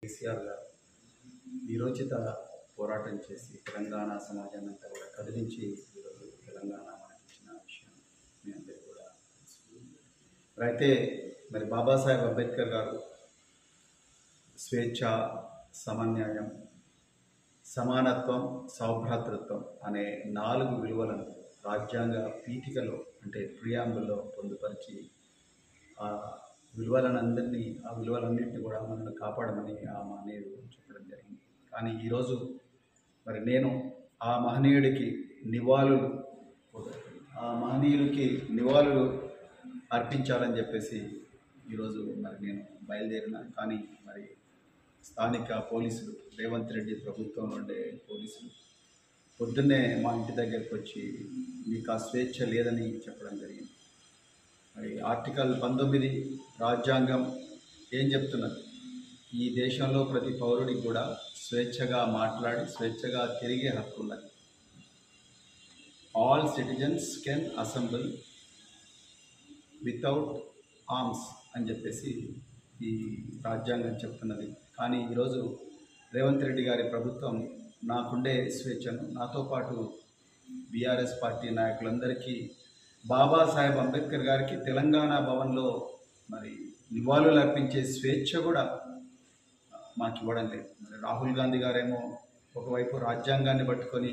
కేసీఆర్ గారు వీరోచిత పోరాటం చేసి తెలంగాణ సమాజాన్ని అంతా కూడా కదిలించి ఈరోజు తెలంగాణ మనకి ఇచ్చిన విషయం మీ అందరికీ కూడా తెలుసు. అయితే మరి బాబాసాహెబ్ అంబేద్కర్ గారు స్వేచ్ఛ, సమన్యాయం, సమానత్వం, సౌభ్రాతృత్వం అనే 4 విలువలను రాజ్యాంగ పీఠికలో అంటే ప్రియాంబుల్లో పొందుపరిచి ఆ విలువలన్నింటినీ కూడా మనల్ని కాపాడమని ఆ మహనీయుడు చెప్పడం జరిగింది. కానీ ఈరోజు మరి నేను ఆ మహనీయుడికి నివాళులు అర్పించాలని చెప్పేసి ఈరోజు మరి నేను బయలుదేరిన. కానీ మరి స్థానిక పోలీసులు, రేవంత్ రెడ్డి ప్రభుత్వంలో ఉండే పోలీసులు పొద్దున్నే మా ఇంటి దగ్గరికి వచ్చి మీకు ఆ స్వేచ్ఛ లేదని చెప్పడం జరిగింది. మరి ఆర్టికల్ 19 రాజ్యాంగం ఏం చెప్తున్నది? ఈ దేశంలో ప్రతి పౌరుడికి కూడా స్వేచ్ఛగా మాట్లాడి స్వేచ్ఛగా తిరిగే హక్కు ఉన్నది. All citizens can assemble without arms అని చెప్పేసి ఈ రాజ్యాంగం చెప్తున్నది. కానీ ఈరోజు రేవంత్ రెడ్డి గారి ప్రభుత్వం నాకుండే స్వేచ్ఛను, నాతో పాటు బీఆర్ఎస్ పార్టీ నాయకులందరికీ బాబాసాహెబ్ అంబేద్కర్ గారికి తెలంగాణ భవన్లో మరి నివాళులు అర్పించే స్వేచ్ఛ కూడా మాకు ఇవ్వడం లేదు. మరి రాహుల్ గాంధీ గారేమో ఒకవైపు రాజ్యాంగాన్ని పట్టుకొని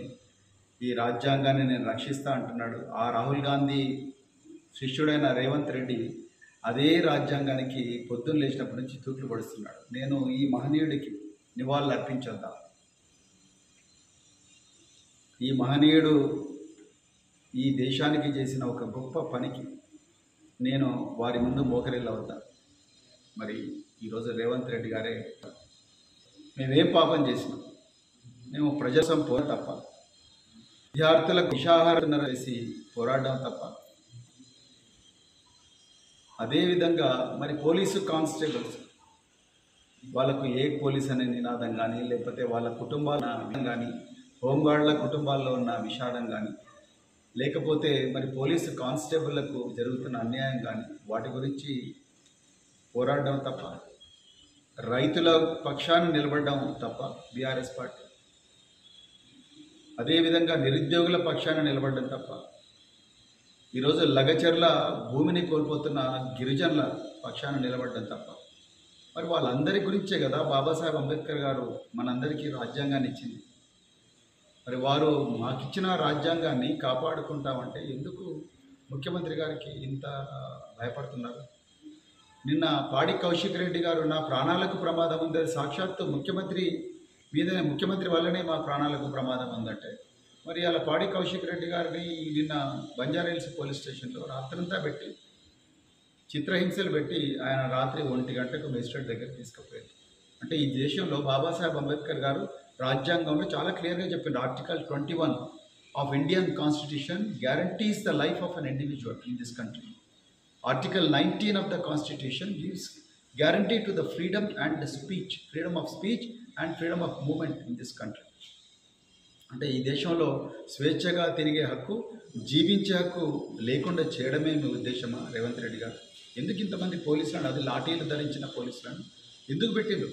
ఈ రాజ్యాంగాన్ని నేను రక్షిస్తా అంటున్నాడు. ఆ రాహుల్ గాంధీ శిష్యుడైన రేవంత్ రెడ్డి అదే రాజ్యాంగానికి పొద్దున్న లేచినప్పటి నుంచి తూట్లు పడుస్తున్నాడు. నేను ఈ మహనీయుడికి నివాళులు అర్పించొద్దా? ఈ మహనీయుడు ఈ దేశానికి చేసిన ఒక గొప్ప పనికి నేను వారి ముందు మోకరిల్లవద్దా? మరి ఈరోజు రేవంత్ రెడ్డి గారే మేమేం పాపం చేసినాం? మేము ప్రజల పోరాటం తప్ప, విద్యార్థులకు నిషాహారం వేసి పోరాడడం తప్ప. అదేవిధంగా మరి పోలీసు కానిస్టేబుల్స్ వాళ్ళకు ఏ పోలీస్ అనే నినాదం కానీ, లేకపోతే వాళ్ళ కుటుంబాల కానీ, హోంగార్డుల కుటుంబాల్లో ఉన్న విషాదం కానీ, లేకపోతే మరి పోలీసు కానిస్టేబుళ్లకు జరుగుతున్న అన్యాయం కానీ వాటి గురించి పోరాడడం తప్ప, రైతుల పక్షాన్ని నిలబడడం తప్ప బీఆర్ఎస్ పార్టీ, అదేవిధంగా నిరుద్యోగుల పక్షాన్ని నిలబడడం తప్ప, ఈరోజు లగచర్ల భూమిని కోల్పోతున్న గిరిజనుల పక్షాన్ని నిలబడడం తప్ప. మరి వాళ్ళందరి గురించే కదా బాబాసాహెబ్ అంబేద్కర్ గారు మనందరికీ రాజ్యాంగాన్ని ఇచ్చింది. మరి వారు మాకిచ్చిన రాజ్యాంగాన్ని కాపాడుకుంటామంటే ఎందుకు ముఖ్యమంత్రి గారికి ఇంత భయపడుతున్నారు? నిన్న పాడి కౌశిక్ రెడ్డి గారు నా ప్రాణాలకు ప్రమాదం ఉందని సాక్షాత్తు ముఖ్యమంత్రి వల్లనే మా ప్రాణాలకు ప్రమాదం ఉందంటే, మరి అలా పాడి కౌశిక్ రెడ్డి గారిని నిన్న బంజారాహిల్స్ పోలీస్ స్టేషన్లో రాత్రంతా పెట్టి చిత్రహింసలు పెట్టి ఆయన రాత్రి 1 గంటకు మేజిస్ట్రేట్ దగ్గరికి తీసుకుపోయారు. అంటే ఈ దేశంలో బాబాసాహెబ్ అంబేద్కర్ గారు రాజ్యాంగంలో చాలా క్లియర్గా చెప్పిండు. Article 21 of Indian constitution guarantees the life of an individual in this country. Article 19 of the constitution gives guarantee to the freedom of speech and freedom of moment in this country. అంటే ఈ దేశంలో స్వేచ్ఛగా తిరిగే హక్కు, జీవించే హక్కు లేకుండా చేయడమే మీ ఉద్దేశమా రేవంత్ రెడ్డి గారు? ఎందుకు ఇంతమంది పోలీసులను, అది లాఠీలు ధరించిన పోలీసులను ఎందుకు పెట్టిండ్రు?